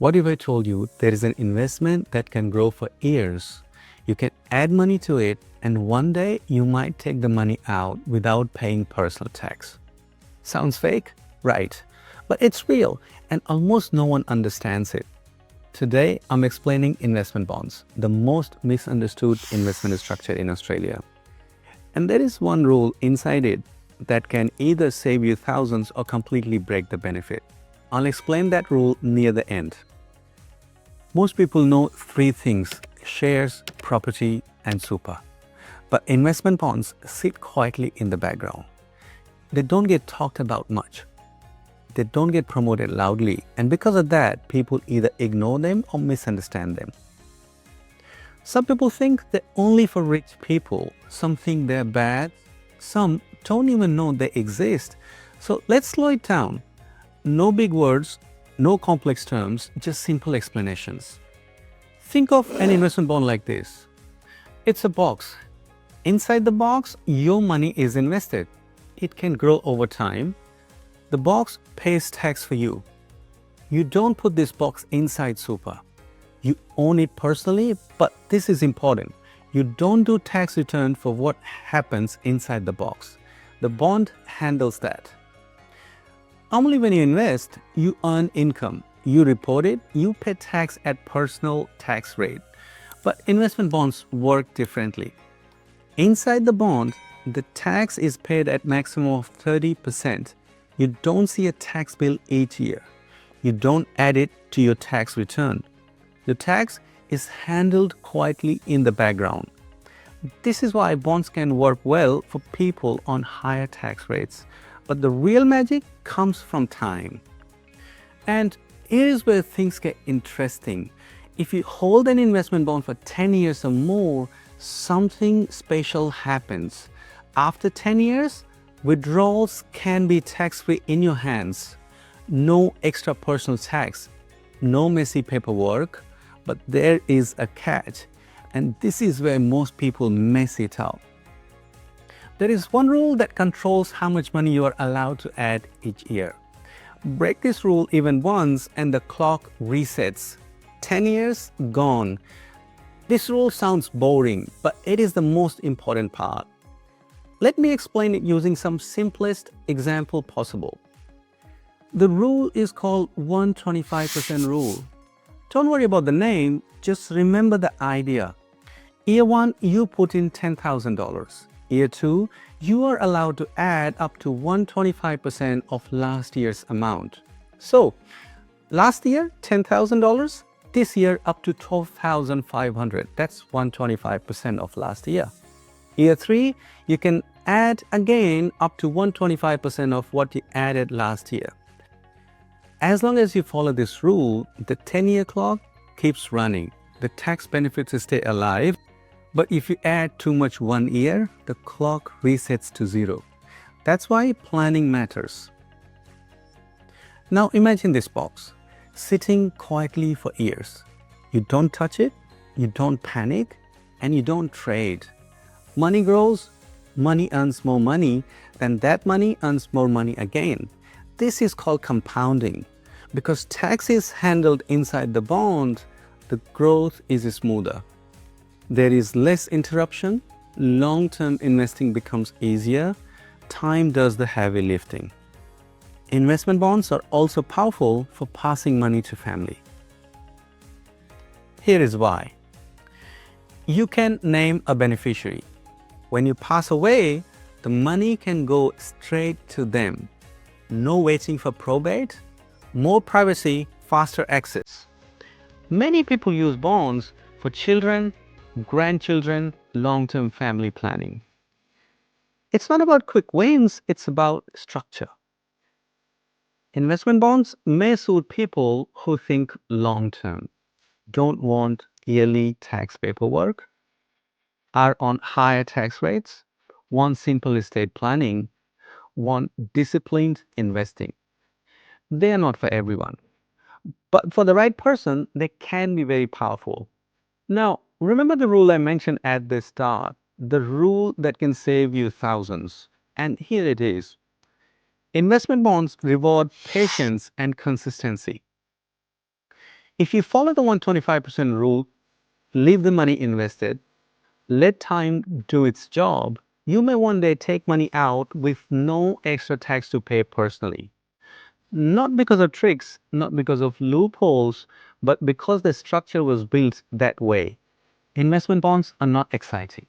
What if I told you there is an investment that can grow for years? You can add money to it, and one day you might take the money out without paying personal tax. Sounds fake? Right. But it's real, and almost no one understands it. Today, I'm explaining investment bonds, the most misunderstood investment structure in Australia. And there is one rule inside it that can either save you thousands or completely break the benefit. I'll explain that rule near the end. Most people know three things: shares, property, and super. But investment bonds sit quietly in the background. They don't get talked about much. They don't get promoted loudly, and because of that, people either ignore them or misunderstand them. Some people think they're only for rich people, some think they're bad, some don't even know they exist. So let's slow it down. No big words, no complex terms, just simple explanations. Think of an investment bond like this. It's a box. Inside the box, your money is invested. It can grow over time. The box pays tax for you. You don't put this box inside super. You own it personally, but this is important. You don't do tax return for what happens inside the box. The bond handles that. Normally when you invest, you earn income. You report it, you pay tax at personal tax rate. But investment bonds work differently. Inside the bond, the tax is paid at maximum of 30%. You don't see a tax bill each year. You don't add it to your tax return. The tax is handled quietly in the background. This is why bonds can work well for people on higher tax rates. But the real magic comes from time. And here's where things get interesting. If you hold an investment bond for 10 years or more, something special happens. After 10 years, withdrawals can be tax-free in your hands. No extra personal tax, no messy paperwork, but there is a catch, and this is where most people mess it up. There is one rule that controls how much money you are allowed to add each year. Break this rule even once and the clock resets. 10 years, gone. This rule sounds boring, but it is the most important part. Let me explain it using some simplest example possible. The rule is called 125% rule. Don't worry about the name, just remember the idea. Year 1, you put in $10,000. Year 2, you are allowed to add up to 125% of last year's amount. So, last year, $10,000. This year, up to $12,500. That's 125% of last year. Year 3, you can add again up to 125% of what you added last year. As long as you follow this rule, the 10-year clock keeps running. The tax benefits stay alive, but if you add too much one year, the clock resets to zero. That's why planning matters. Now imagine this box, sitting quietly for years. You don't touch it, you don't panic, and you don't trade. Money grows, money earns more money, then that money earns more money again. This is called compounding. Because tax is handled inside the bond, the growth is smoother. There is less interruption, long-term investing becomes easier, time does the heavy lifting. Investment bonds are also powerful for passing money to family. Here is why. You can name a beneficiary. When you pass away, the money can go straight to them. No waiting for probate, more privacy, faster access. Many people use bonds for children, grandchildren, long-term family planning. It's not about quick wins, it's about structure. Investment bonds may suit people who think long-term, don't want yearly tax paperwork, are on higher tax rates, want simple estate planning, want disciplined investing. They are not for everyone. But for the right person, they can be very powerful. Now, remember the rule I mentioned at the start, the rule that can save you thousands. And here it is. Investment bonds reward patience and consistency. If you follow the 125% rule, leave the money invested, let time do its job, you may one day take money out with no extra tax to pay personally. Not because of tricks, not because of loopholes, but because the structure was built that way. Investment bonds are not exciting.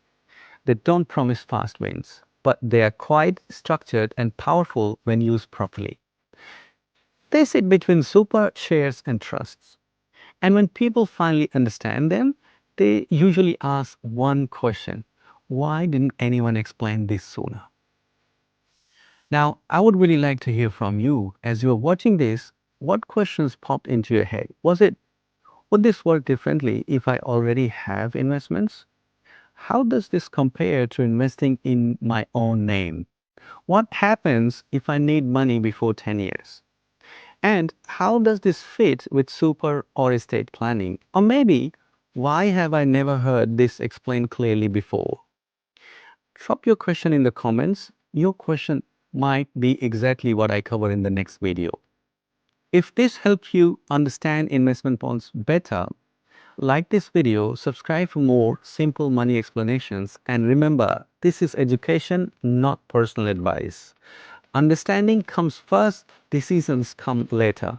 They don't promise fast wins, but they are quite structured and powerful when used properly. They sit between super, shares, and trusts. And when people finally understand them, they usually ask one question: why didn't anyone explain this sooner? Now, I would really like to hear from you. As you are watching this, what questions popped into your head? Was it, would this work differently if I already have investments? How does this compare to investing in my own name? What happens if I need money before 10 years? And how does this fit with super or estate planning? Or maybe, why have I never heard this explained clearly before? Drop your question in the comments. Your question might be exactly what I cover in the next video. If this helped you understand investment bonds better, like this video, subscribe for more simple money explanations, and remember, this is education, not personal advice. Understanding comes first, decisions come later.